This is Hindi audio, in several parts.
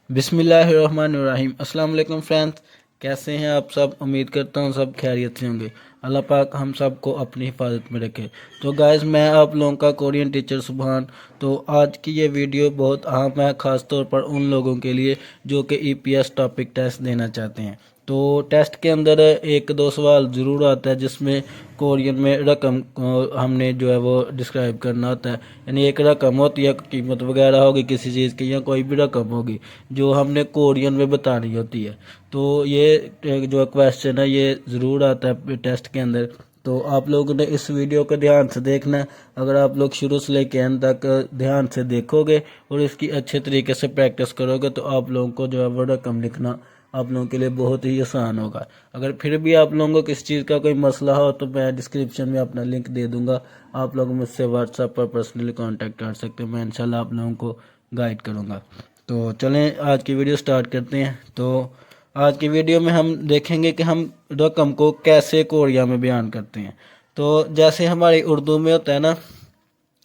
बिस्मिल्लाहिर्रहमानिर्रहीम। अस्सलाम वालेकुम फ्रेंड्स, कैसे हैं आप सब। उम्मीद करता हूँ सब खैरियत से होंगे। अल्लाह पाक हम सब को अपनी हिफाजत में रखे। तो गाइस, मैं आप लोगों का कोरियन टीचर सुभान। तो आज की ये वीडियो बहुत अहम है, ख़ास तौर पर उन लोगों के लिए जो कि ईपीएस टॉपिक टेस्ट देना चाहते हैं। तो टेस्ट के अंदर एक दो सवाल ज़रूर आता है जिसमें कोरियन में रकम को हमने जो है वो डिस्क्राइब करना होता है। यानी एक रकम होती है, कीमत वगैरह होगी किसी चीज़ की या कोई भी रकम होगी जो हमने कोरियन में बतानी होती है। तो ये जो क्वेश्चन है ये ज़रूर आता है टेस्ट के अंदर। तो आप लोगों ने इस वीडियो को ध्यान से देखना है। अगर आप लोग शुरू से लेकर अंत तक ध्यान से देखोगे और इसकी अच्छे तरीके से प्रैक्टिस करोगे तो आप लोगों को जो है वो रकम लिखना आप लोगों के लिए बहुत ही आसान होगा। अगर फिर भी आप लोगों को किसी चीज़ का कोई मसला हो तो मैं डिस्क्रिप्शन में अपना लिंक दे दूंगा, आप लोग मुझसे व्हाट्सएप पर पर्सनली कांटेक्ट कर सकते हैं। मैं इंशाल्लाह आप लोगों को गाइड करूंगा। तो चलें आज की वीडियो स्टार्ट करते हैं। तो आज की वीडियो में हम देखेंगे कि हम रकम को कैसे कोरिया में बयान करते हैं। तो जैसे हमारी उर्दू में होता है ना,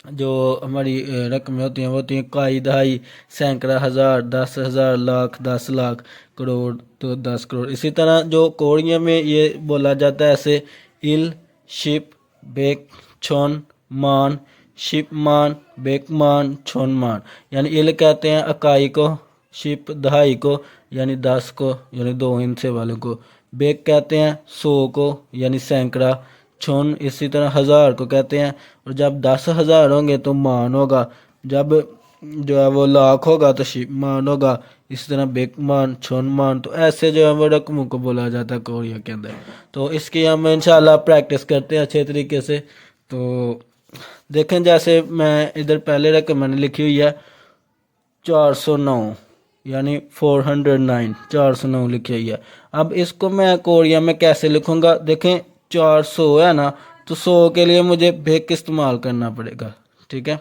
जो हमारी रकमें होती हैं वो होती हैं काई, दहाई, सैकड़ा, हज़ार, 10,000, लाख, 10 लाख, करोड़, तो 10 करोड़। इसी तरह जो कोरिया में ये बोला जाता है ऐसे इल, शिप, बेक, छोन, मान, शिप मान, बेक मान, छोन मान। यानी इल कहते हैं इकाई को, शिप दहाई को यानी 10 को यानी 2 हिस्से वालों को, बेक कहते हैं 100 को यानी सैकड़ा, छोन इसी तरह 1000 को कहते हैं। और जब 10,000 होंगे तो मान होगा, जब जो है वो लाख होगा तो शिप मान होगा, इसी तरह बेक मान, छोन मान। तो ऐसे जो है वो रकमों को बोला जाता है कोरिया के अंदर। तो इसकी हम इंशाल्लाह प्रैक्टिस करते हैं अच्छे तरीके से। तो देखें, जैसे मैं इधर पहले रकम मैंने लिखी हुई है 409 यानी 409, 409 लिखी हुई है। अब इसको मैं कोरिया में कैसे लिखूंगा, देखें 400 है ना, तो 100 के लिए मुझे बेक इस्तेमाल करना पड़ेगा, ठीक है।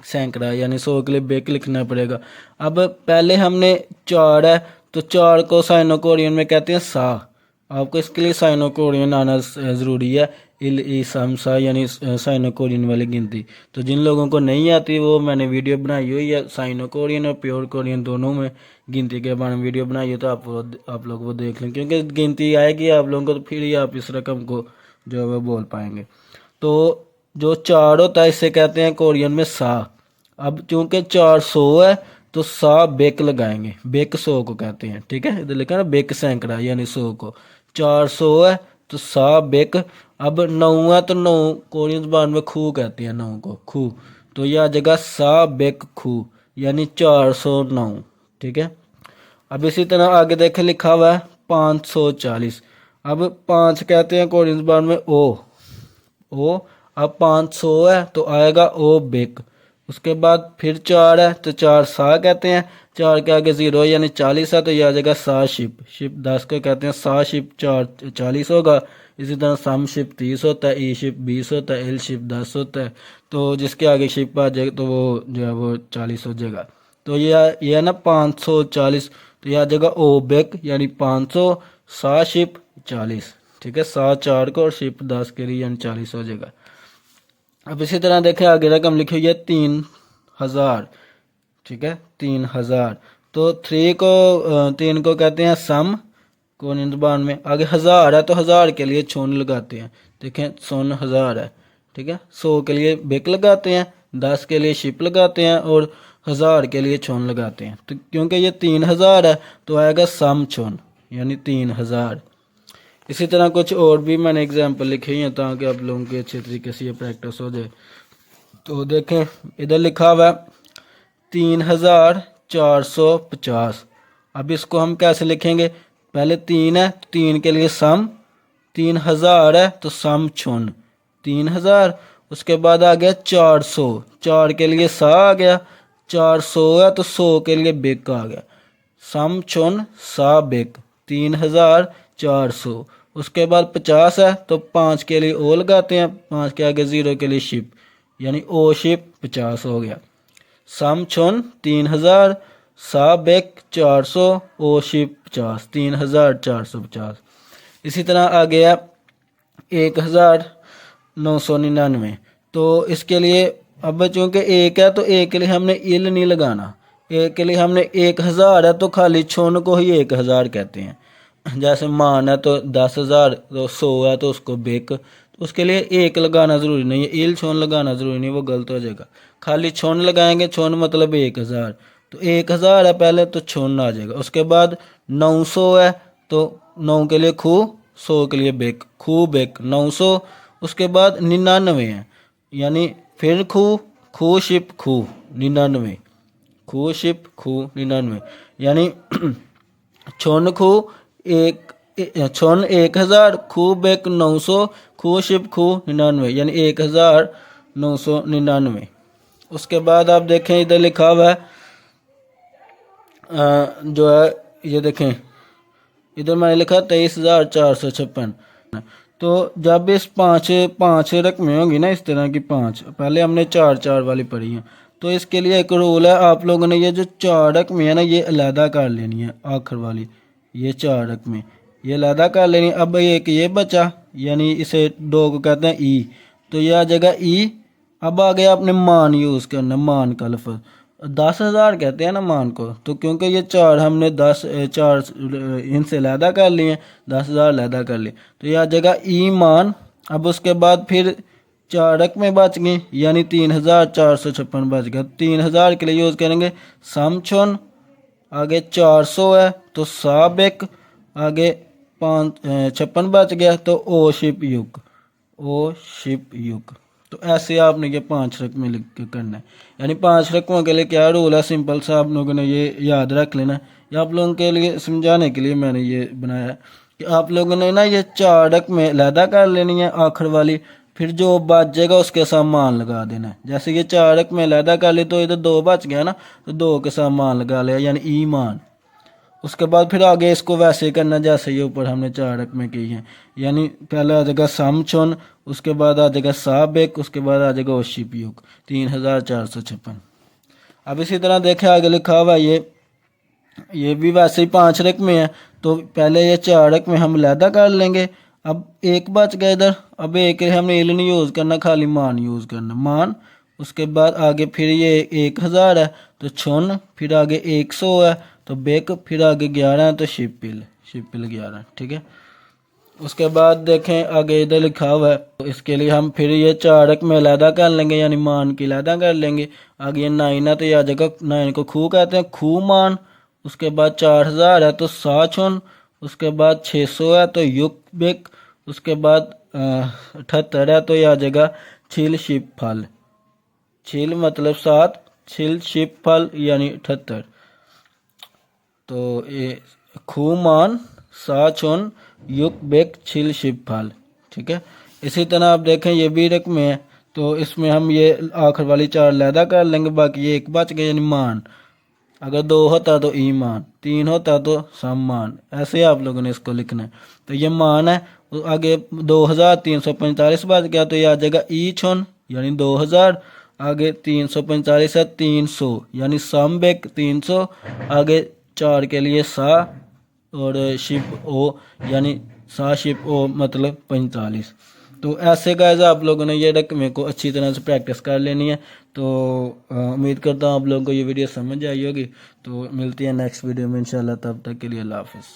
सैकड़ा यानी 100 के लिए बेक लिखना पड़ेगा। अब पहले हमने 4 है तो 4 को साइनो कोरियन में कहते हैं सा। आपको इसके लिए साइनो कोरियन आना ज़रूरी है, इल ई सम सा यानी साइनो कोरियन वाली गिनती। तो जिन लोगों को नहीं आती वो मैंने वीडियो बनाई हुई है साइनो कोरियन और प्योर कोरियन दोनों में गिनती के बारे में वीडियो बनाई है। तो आप लोग वो देख लें, क्योंकि गिनती आएगी आप लोगों को तो फिर ही आप इस रकम को जो है वो बोल पाएंगे। तो जो 4 होता है इसे कहते हैं कोरियन में सा। अब चूंकि 400 है तो सा बेक लगाएंगे, बेक 100 को कहते हैं, ठीक है। इधर लिखा ना बेक सैकड़ा यानी 100 को, 400 है तो सा बेक। अब 9 है तो 9 कोरियन जबान में खू कहते हैं, 9 को खू, तो यह आ जाएगा सा बेक खू यानी 409, ठीक है। अब इसी तरह आगे देखें लिखा हुआ है 540। अब 5 कहते हैं कोरियन जबान में ओ। अब 500 है तो आएगा ओ बेक। उसके बाद फिर 4 है तो 4 सा कहते हैं, 4 के आगे 0 यानी 40 है तो यह आ जाएगा सा शिप। शिप 10 को कहते हैं सा शिप 4 40 होगा। इसी तरह सम शिप 30 होता है, ई शिप 20 होता है, एल शिप 10 होता है। तो जिसके आगे शिप आ जाएगा तो वो जो है वो 40 हो जाएगा। तो ये है ना 540, तो यह आ जाएगा ओ बेक यानी 500, सा शिप 40, ठीक है। सा 4 को और शिप 10 के लिए यानी 40 हो जाएगा। अब इसी तरह देखें आगे रकम लिखी हुई है 3000, ठीक है, 3000। तो 3 को कहते हैं सम कोरियन ज़बान में। आगे 1000 है तो 1000 के लिए छोन लगाते हैं, देखें सोन 1000 है, ठीक है। 100 के लिए बेक लगाते हैं, 10 के लिए शिप लगाते हैं और 1000 के लिए छोन लगाते हैं। तो क्योंकि ये 3000 है तो आएगा सम छोन यानी 3000। इसी तरह कुछ और भी मैंने एग्जाम्पल लिखे हुए हैं ताकि आप लोगों के अच्छे तरीके से ये प्रैक्टिस हो जाए। तो देखें इधर लिखा हुआ है 3450। अब इसको हम कैसे लिखेंगे, पहले 3 है तो 3 के लिए सम, 3000 है तो सम छुन 3000। उसके बाद आ गया 400, 4 के लिए सा आ गया, 400 है तो 100 के लिए बेक आ गया, सम छुन सा बेक 3400। उसके बाद 50 है तो 5 के लिए ओ लगाते हैं, 5 के आगे 0 के लिए शिप यानी ओ शिप 50 हो गया। सम छुन 3000, सा बेक 400, ओ शिप 50, 3450। इसी तरह आ गया 1999। तो इसके लिए अब चूंकि एक है तो एक के लिए हमने इल नहीं लगाना, ए के लिए हमने 1000 है तो खाली छोन को ही 1000 कहते हैं। जैसे मान है तो 10,000, तो 100 है तो उसको बेक, तो उसके लिए एक लगाना ज़रूरी नहीं है, ईल छोन लगाना ज़रूरी नहीं, वो गलत हो जाएगा। खाली छोन लगाएंगे, छोन मतलब 1000, तो 1000 है पहले तो छोन आ जाएगा। उसके बाद 900 है तो 9 के लिए खू, 100 के लिए बेक, खू बेक 900। उसके बाद 99 है, यानी फिर खू, खू शिप खू 99, खू शिप खू 99, यानी छोन खू एक, छोन 1000, खू बेक 900, खू शिप खू 99, यानी 1999। उसके बाद आप देखें इधर लिखा हुआ है जो है, ये देखें इधर मैंने लिखा 23,456। तो जब इस पाँच पाँच रकमें होंगी ना, इस तरह की पाँच, पहले हमने चार चार वाली पढ़ी है, तो इसके लिए एक रूल है, आप लोगों ने ये जो चार रकमें है ना ये अलहदा कर लेनी है, आखिर वाली ये चार रकमें ये अलहदा कर लेनी है। अब एक ये बचा, यानी इसे दो को कहते हैं ई, तो ये आ जाएगा ई। अब आ गया आपने मान यूज़ करना, मान का लफ्ज़ 10,000 कहते हैं ना मान को, तो क्योंकि ये चार हमने 4 इनसे अलहदा कर लिए, 10,000 अलहदा कर लिए, तो यह आ जाएगा ईमान। अब उसके बाद फिर चार रकमें बच गई, यानी 3,456 बच गया। 3,000 के लिए यूज़ करेंगे समछुन, आगे 400 है तो साबिक, आगे 56 बच गया तो ओ शिप युग, ओ शिप युग। तो ऐसे आपने ये 5 रकमें लिख के करना है, यानी 5 रकमों के लिए क्या रूल है, सिंपल सा आप लोगों ने ये याद रख लेना। ये आप लोगों के लिए समझाने के लिए मैंने ये बनाया है कि आप लोगों ने ना ये 4 रकमें अलहदा कर लेनी है आखिर वाली, फिर जो बच जाएगा उसके साथ मान लगा देना है। जैसे ये 4 रकमें अलहदा कर ली तो इधर 2 बच गया ना, तो 2 के साथ मान लगा लिया, यानी ईमान। उसके बाद फिर आगे इसको वैसे करना जैसे ये ऊपर हमने 4 रकमें की हैं, यानी पहले आ जाएगा समचुन, उसके बाद आ जाएगा साबिक, उसके बाद आ जाएगा ओशिप युग 3,456। अब इसी तरह देखें आगे लिखा हुआ ये भी वैसे ही 5 रकमें हैं, तो पहले ये 4 रकमें हम अलहदा कर लेंगे। अब एक बच गया इधर, अब एक हमने इल नहीं यूज़ करना, खाली मान यूज़ करना, मान। उसके बाद आगे फिर ये 1,000 है तो छुन, फिर आगे 100 है तो बेक, फिर आगे 11 है तो शिपिल, शिपिल 11, ठीक है। उसके बाद देखें आगे इधर लिखा हुआ है, तो इसके लिए हम फिर ये 4 रकमें अलहदा कर लेंगे, यानी मान की अलहदा कर लेंगे। आगे ये 9 है तो ये आ जाएगा, 9 को खू कहते हैं, खू मान। उसके बाद 4,000 है तो सा छुन, उसके बाद 600 है तो युक बेक, उसके बाद 78 है तो ये आ जाएगा छिल शिप फल, छिल मतलब 7, छिल शिप फल यानी 78। तो ये खूमान साचुन युक बेक छिल शिप फल, ठीक है। इसी तरह आप देखें ये भी रकमें है, तो इसमें हम ये आखिर वाली 4 अलहदा कर लेंगे, बाकी ये एक बच गया यानी मान। अगर 2 होता तो ईमान, 3 होता तो सम्मान, ऐसे आप लोगों ने इसको लिखना है। तो ये मान है, आगे 2,345 बच गया तो ये आ जाएगा ई छुन, यानी 2,000। आगे 345 है 300, यानी सम बेक 300। आगे 4 के लिए सा और शिप ओ, यानी सा शिप ओ मतलब 45। तो ऐसे गाइस आप लोगों ने ये रकमें को अच्छी तरह से प्रैक्टिस कर लेनी है। तो उम्मीद करता हूँ आप लोगों को ये वीडियो समझ आई होगी। तो मिलती है नेक्स्ट वीडियो में इंशाल्लाह, तब तक के लिए अल्लाह हाफिज़।